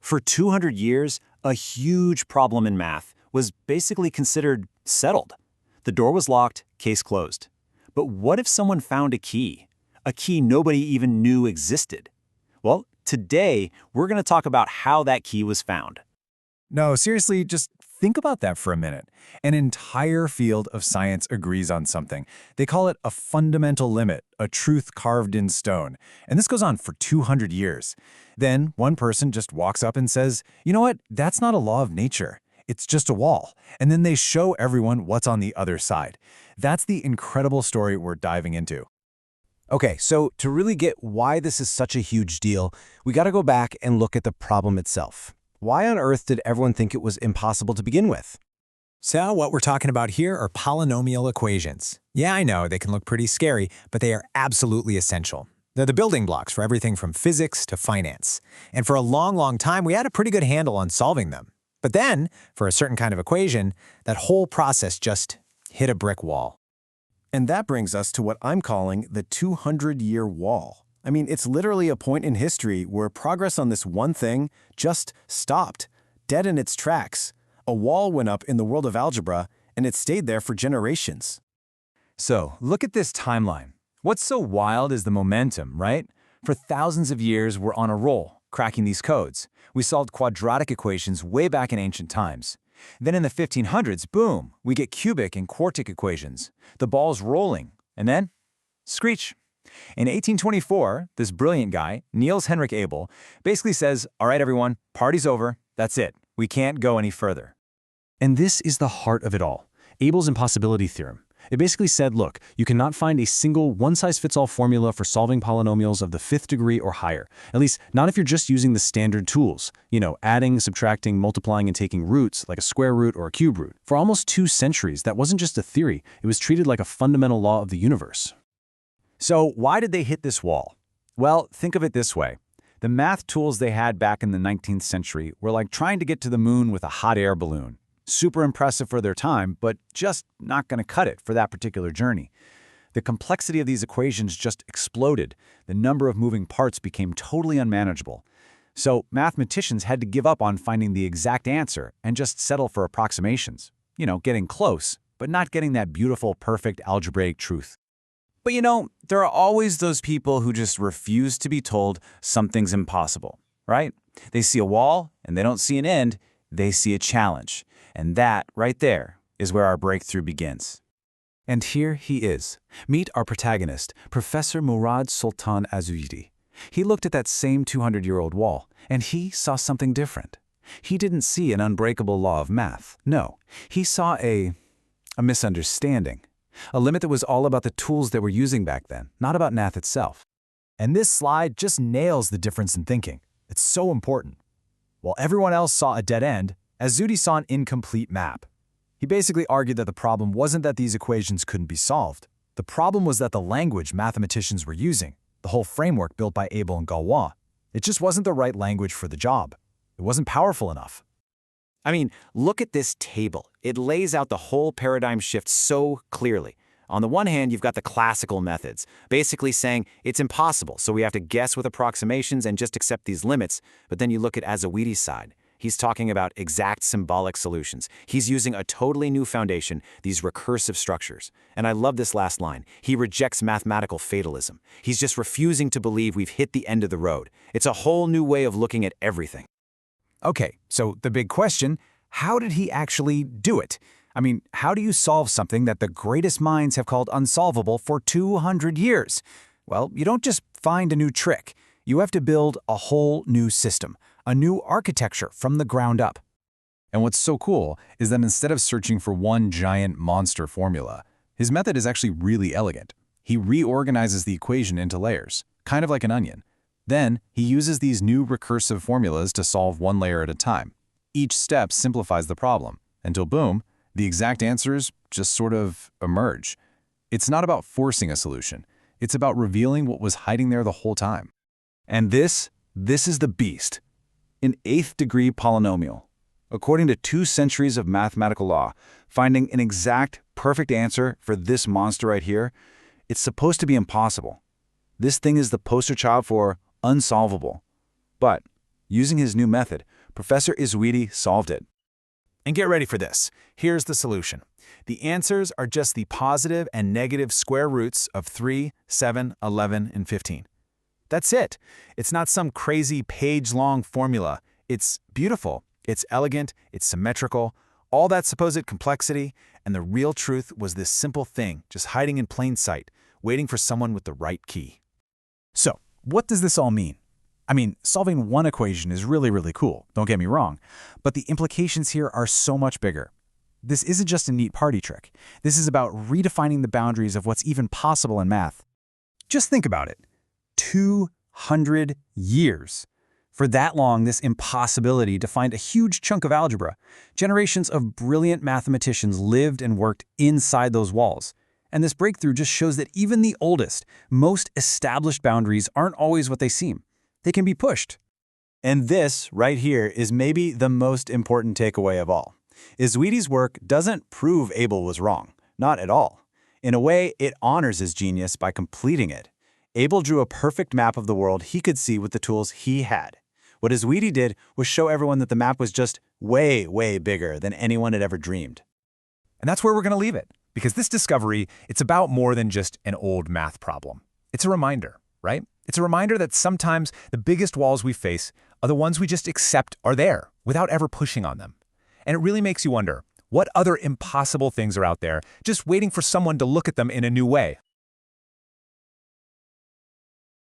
For 200 years, a huge problem in math was basically considered settled. The door was locked, case closed. But what if someone found a key? A key nobody even knew existed? Well, today, we're going to talk about how that key was found. No, seriously, just think about that for a minute. An entire field of science agrees on something. They call it a fundamental limit, a truth carved in stone. And this goes on for 200 years. Then one person just walks up and says, you know what, that's not a law of nature. It's just a wall. And then they show everyone what's on the other side. That's the incredible story we're diving into. Okay, so to really get why this is such a huge deal, we got to go back and look at the problem itself. Why on earth did everyone think it was impossible to begin with? So what we're talking about here are polynomial equations. Yeah, I know, they can look pretty scary, but they are absolutely essential. They're the building blocks for everything from physics to finance. And for a long, long time, we had a pretty good handle on solving them. But then, for a certain kind of equation, that whole process just hit a brick wall. And that brings us to what I'm calling the 200-year wall. I mean, it's literally a point in history where progress on this one thing just stopped, dead in its tracks. A wall went up in the world of algebra, and it stayed there for generations. So, look at this timeline. What's so wild is the momentum, right? For thousands of years, we're on a roll, cracking these codes. We solved quadratic equations way back in ancient times. Then in the 1500s, boom, we get cubic and quartic equations. The ball's rolling, and then, screech. In 1824, this brilliant guy, Niels Henrik Abel, basically says, all right, everyone, party's over. That's it. We can't go any further. And this is the heart of it all, Abel's impossibility theorem. It basically said, look, you cannot find a single one-size-fits-all formula for solving polynomials of the 5th degree or higher, at least not if you're just using the standard tools, adding, subtracting, multiplying, and taking roots like a square root or a cube root. For almost 2 centuries, that wasn't just a theory, it was treated like a fundamental law of the universe. So why did they hit this wall? Well, think of it this way. The math tools they had back in the 19th century were like trying to get to the moon with a hot air balloon. Super impressive for their time, but just not going to cut it for that particular journey. The complexity of these equations just exploded. The number of moving parts became totally unmanageable. So mathematicians had to give up on finding the exact answer and just settle for approximations. Getting close, but not getting that beautiful, perfect algebraic truth. But there are always those people who just refuse to be told something's impossible, right? They see a wall and they don't see an end, they see a challenge. And that, right there, is where our breakthrough begins. And here he is. Meet our protagonist, Professor Mourad Sultan Ezouidi. He looked at that same 200-year-old wall, and he saw something different. He didn't see an unbreakable law of math. No, he saw a misunderstanding. A limit that was all about the tools they were using back then, not about math itself. And this slide just nails the difference in thinking. It's so important. While everyone else saw a dead end, Ezouidi saw an incomplete map. He basically argued that the problem wasn't that these equations couldn't be solved. The problem was that the language mathematicians were using, the whole framework built by Abel and Galois, it just wasn't the right language for the job. It wasn't powerful enough. I mean, look at this table. It lays out the whole paradigm shift so clearly. On the one hand, you've got the classical methods, basically saying it's impossible, so we have to guess with approximations and just accept these limits. But then you look at Ezouidi's side. He's talking about exact symbolic solutions. He's using a totally new foundation, these recursive structures. And I love this last line. He rejects mathematical fatalism. He's just refusing to believe we've hit the end of the road. It's a whole new way of looking at everything. Okay, so the big question, how did he actually do it? I mean, how do you solve something that the greatest minds have called unsolvable for 200 years? Well, you don't just find a new trick. You have to build a whole new system, a new architecture from the ground up. And what's so cool is that instead of searching for one giant monster formula, his method is actually really elegant. He reorganizes the equation into layers, kind of like an onion. Then, he uses these new recursive formulas to solve one layer at a time. Each step simplifies the problem, until boom, the exact answers just sort of emerge. It's not about forcing a solution. It's about revealing what was hiding there the whole time. And this is the beast. An 8th degree polynomial. According to 2 centuries of mathematical law, finding an exact, perfect answer for this monster right here, it's supposed to be impossible. This thing is the poster child for unsolvable. But Using his new method, Professor Ezouidi solved it. And get ready for this. Here's the solution. The answers are just the positive and negative square roots of 3, 7, 11, and 15. That's it. It's not some crazy page-long formula. It's beautiful, it's elegant, it's symmetrical, all that supposed complexity, and the real truth was this simple thing, just hiding in plain sight, waiting for someone with the right key. So, what does this all mean? I mean, solving one equation is really cool, don't get me wrong, but the implications here are so much bigger. This isn't just a neat party trick. This is about redefining the boundaries of what's even possible in math. Just think about it. 200 years. For that long, this impossibility defined a huge chunk of algebra. Generations of brilliant mathematicians lived and worked inside those walls. And this breakthrough just shows that even the oldest, most established boundaries aren't always what they seem. They can be pushed. And this, right here, is maybe the most important takeaway of all. Ezouidi's work doesn't prove Abel was wrong. Not at all. In a way, it honors his genius by completing it. Abel drew a perfect map of the world he could see with the tools he had. What Ezouidi did was show everyone that the map was just way bigger than anyone had ever dreamed. And that's where we're going to leave it, because this discovery, it's about more than just an old math problem. It's a reminder, right? It's a reminder that sometimes the biggest walls we face are the ones we just accept are there without ever pushing on them. And it really makes you wonder, what other impossible things are out there just waiting for someone to look at them in a new way?